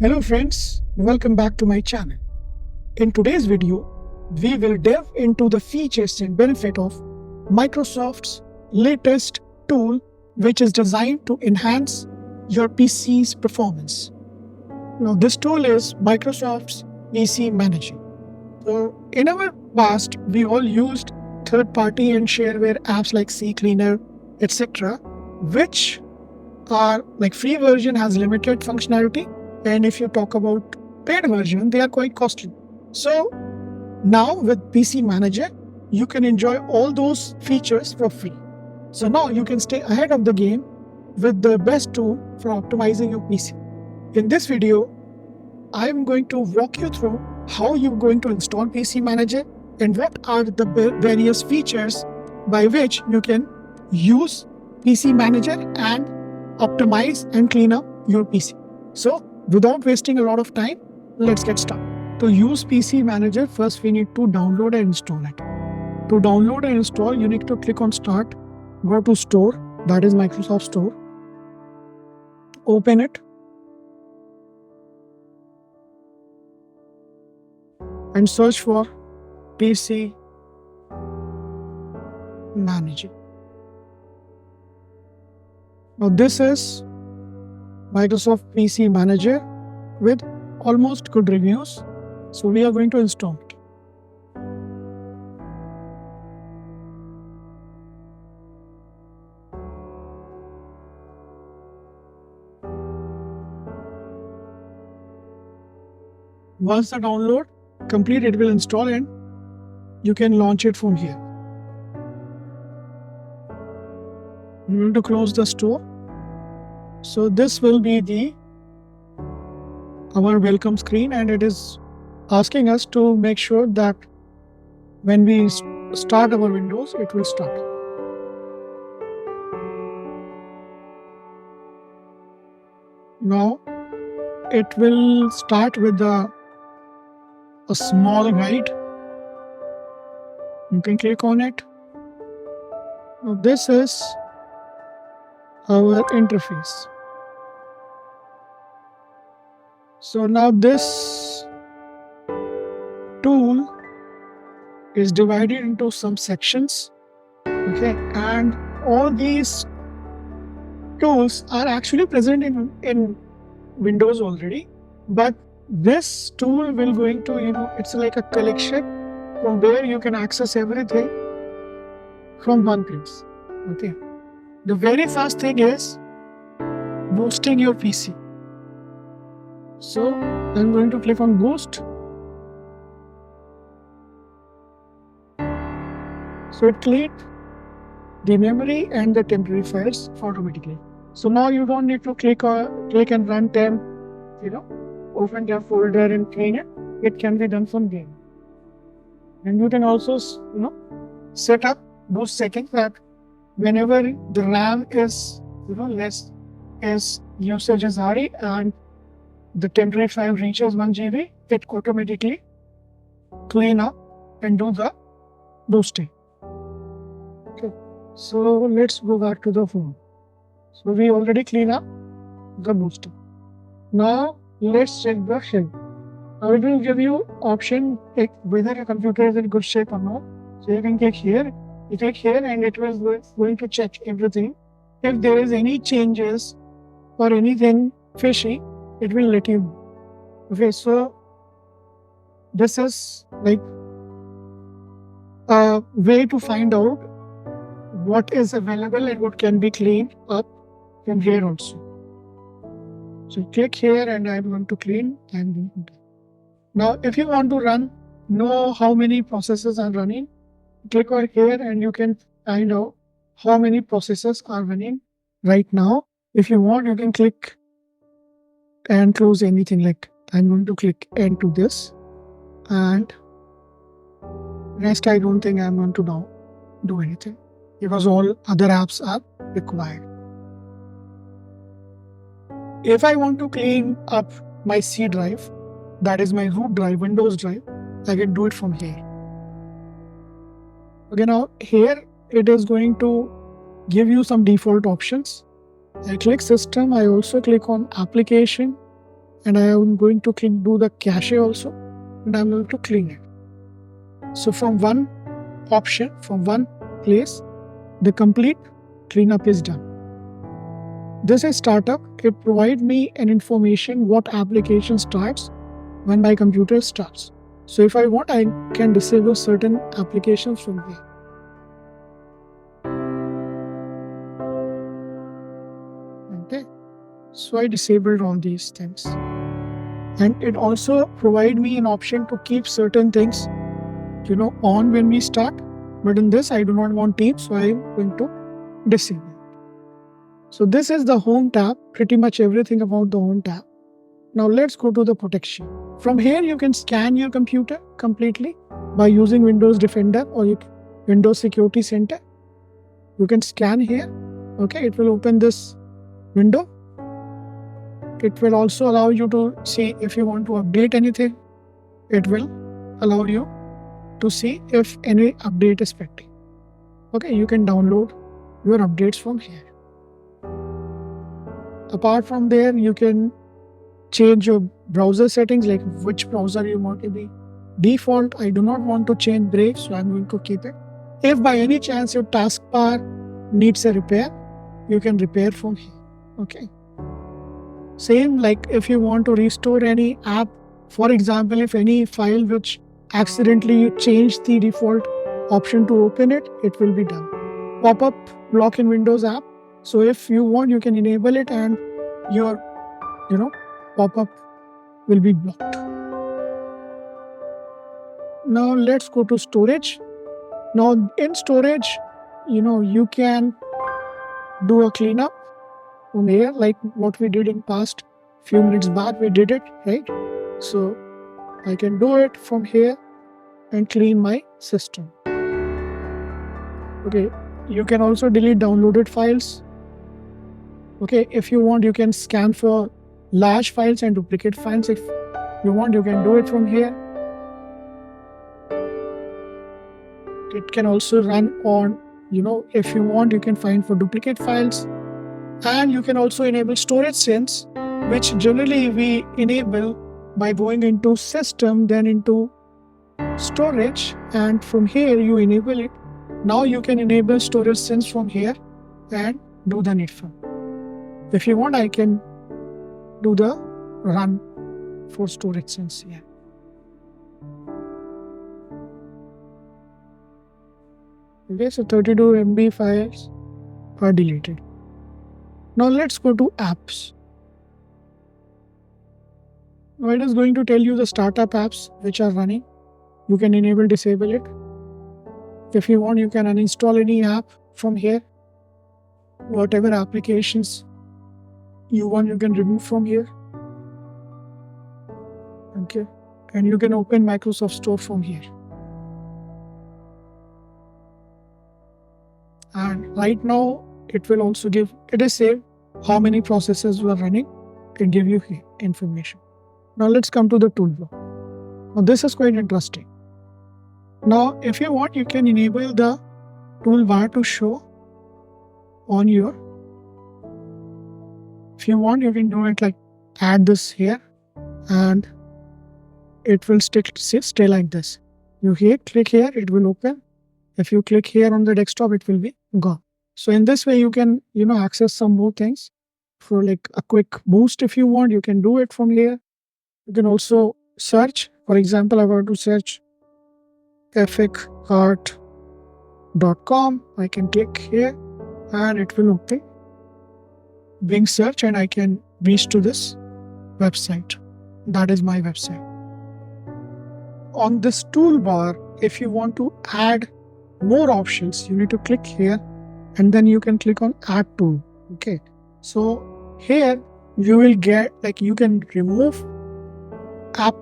Hello friends, welcome back to my channel. In today's video, we will delve into the features and benefit of Microsoft's latest tool which is designed to enhance your PC's performance. Now this tool is Microsoft's PC Manager. So in our past, we all used third-party and shareware apps like CCleaner, etc., which are like free version has limited functionality, and if you talk about paid version, they are quite costly. So now with PC Manager, you can enjoy all those features for free. So now you can stay ahead of the game with the best tool for optimizing your PC. In this video, I'm going to walk you through how you're going to install PC Manager and what are the various features by which you can use PC Manager and optimize and clean up your PC. So without wasting a lot of time, let's get started. To use PC Manager, first we need to download and install it. To download and install, you need to click on Start, go to Store, that is Microsoft Store, open it, and search for PC Manager. Now this is Microsoft PC Manager with almost good reviews. So we are going to install it. Once the download complete, it will install and you can launch it from here. I'm going to close the store. So this will be our welcome screen, and it is asking us to make sure that when we start our Windows, it will start. Now it will start with a small guide. You can click on it. Now this is our interface. So now this tool is divided into some sections, okay, and all these tools are actually present in Windows already, but this tool will going to, it's like a collection from where you can access everything from one place, okay. The very first thing is boosting your PC. So I'm going to click on Boost. So it cleaned the memory and the temporary files automatically. So now you don't need to click and run them, open their folder and clean it. It can be done from there. And you can also, set up boost settings that whenever the RAM is, less, as usage is high and the temporary file reaches 1 GB, it automatically clean up and do the boosting. Okay, so let's go back to the phone. So we already clean up the booster. Now let's check the shape. Now it will give you option whether your computer is in good shape or not. So you can click here. You click here and it will going to check everything. If there is any changes or anything fishy, it will let you know. Okay, so this is like a way to find out what is available and what can be cleaned up from here also. So click here and I'm going to clean and now if you want to know how many processes are running, click on here and you can find out how many processes are running right now. If you want, you can click and close anything. Like I'm going to click end to this, and rest I don't think I'm going to now do anything because all other apps are required. If I want to clean up my C drive, that is my root drive, Windows drive, I can do it from here. Okay, now here it is going to give you some default options. I click system, I also click on application, and I am going to do the cache also, and I'm going to clean it. So from one option, from one place, the complete cleanup is done. This is startup. It provides me an information what application starts when my computer starts. So if I want, I can disable certain applications from here. Okay, so I disabled all these things, and it also provides me an option to keep certain things, on when we start. But in this, I do not want Teams, so I'm going to disable. So this is the Home tab. Pretty much everything about the Home tab. Now let's go to the protection. From here, you can scan your computer completely by using Windows Defender or Windows Security Center. You can scan here. Okay, it will open this window. It will also allow you to see if you want to update anything. It will allow you to see if any update is pending. Okay, you can download your updates from here. Apart from there, you can change your browser settings, like which browser you want to be. Default, I do not want to change Brave, so I'm going to keep it. If by any chance your taskbar needs a repair, you can repair from here. Okay. Same like if you want to restore any app, for example, if any file which accidentally you change the default option to open it, it will be done. Pop-up block in Windows app. So if you want, you can enable it and your, pop-up will be blocked. Now let's go to storage. Now in storage, you can do a cleanup from here, like what we did in past few minutes back, we did it, right? So I can do it from here and clean my system. Okay, you can also delete downloaded files. Okay, if you want, you can scan for large files and duplicate files. If you want, you can do it from here. It can also run on, if you want, you can find for duplicate files. And you can also enable storage sense, which generally we enable by going into system, then into storage, and from here you enable it. Now you can enable storage sense from here and do the needful. If you want, I can do the run for storage sense here. Okay, so 32 MB files are deleted. Now let's go to apps. Now it is going to tell you the startup apps which are running. You can enable, disable it. If you want, you can uninstall any app from here. Whatever applications you want, you can remove from here. Okay, and you can open Microsoft Store from here. And right now, it will also give, it is saved how many processes were running. It gives you here information. Now let's come to the toolbar. Now this is quite interesting. Now if you want, you can enable the toolbar to show on your, if you want, you can do it like add this here and it will stay like this. You click here, it will open. If you click here on the desktop, it will be gone. So in this way, you can, access some more things for like a quick boost. If you want, you can do it from here. You can also search. For example, I want to search effectart.com. I can click here and it will open Bing search and I can reach to this website. That is my website. On this toolbar, if you want to add more options, you need to click here and then you can click on add tool. Okay, so here you will get, like, you can remove app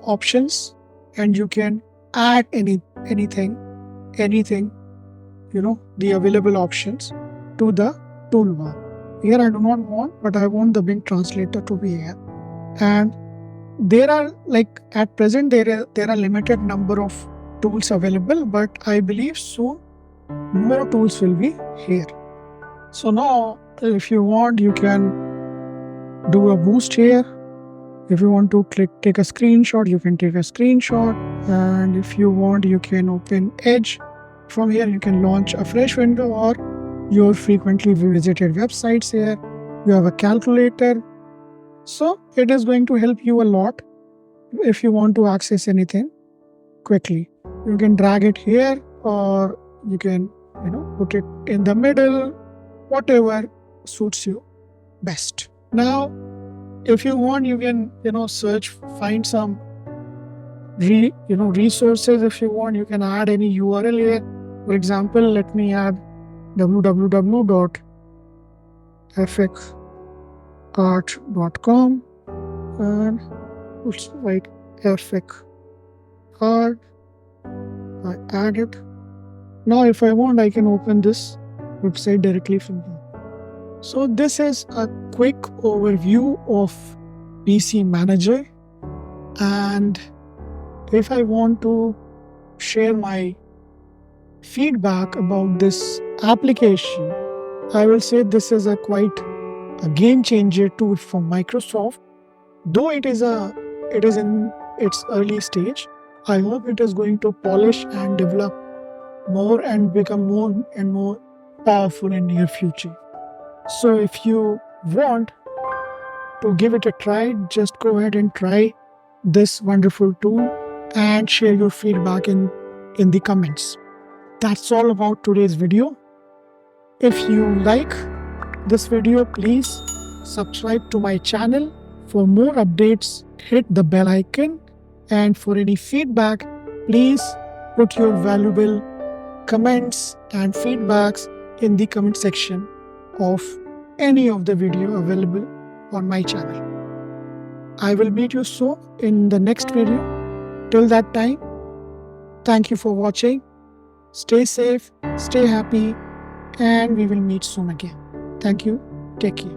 options and you can add anything the available options to the toolbar. Here I do not want, but I want the Bing translator to be here. And there are, like, at present there are limited number of tools available, but I believe soon more tools will be here. So now if you want, you can do a boost here. If you want to take a screenshot, you can take a screenshot. And if you want, you can open Edge. From here, you can launch a fresh window or your frequently visited websites here. You have a calculator. So it is going to help you a lot if you want to access anything quickly. You can drag it here, or you can, put it in the middle, whatever suits you best. Now, if you want, you can, search, find some resources. If you want, you can add any URL here. For example, let me add www.effectart.com and let's write effect art. I add it. Now, if I want, I can open this website directly from here. So this is a quick overview of PC Manager. And if I want to share my feedback about this application, I will say this is quite a game changer tool from Microsoft. Though it is in its early stage, I hope it is going to polish and develop more and become more and more powerful in near future. So if you want to give it a try, just go ahead and try this wonderful tool and share your feedback in the comments. That's all about today's video. If you like this video, please subscribe to my channel. For more updates, hit the bell icon. And for any feedback, please put your valuable comments and feedbacks in the comment section of any of the video available on my channel. I will meet you soon in the next video. Till that time, thank you for watching. Stay safe, stay happy, and we will meet soon again. Thank you. Take care.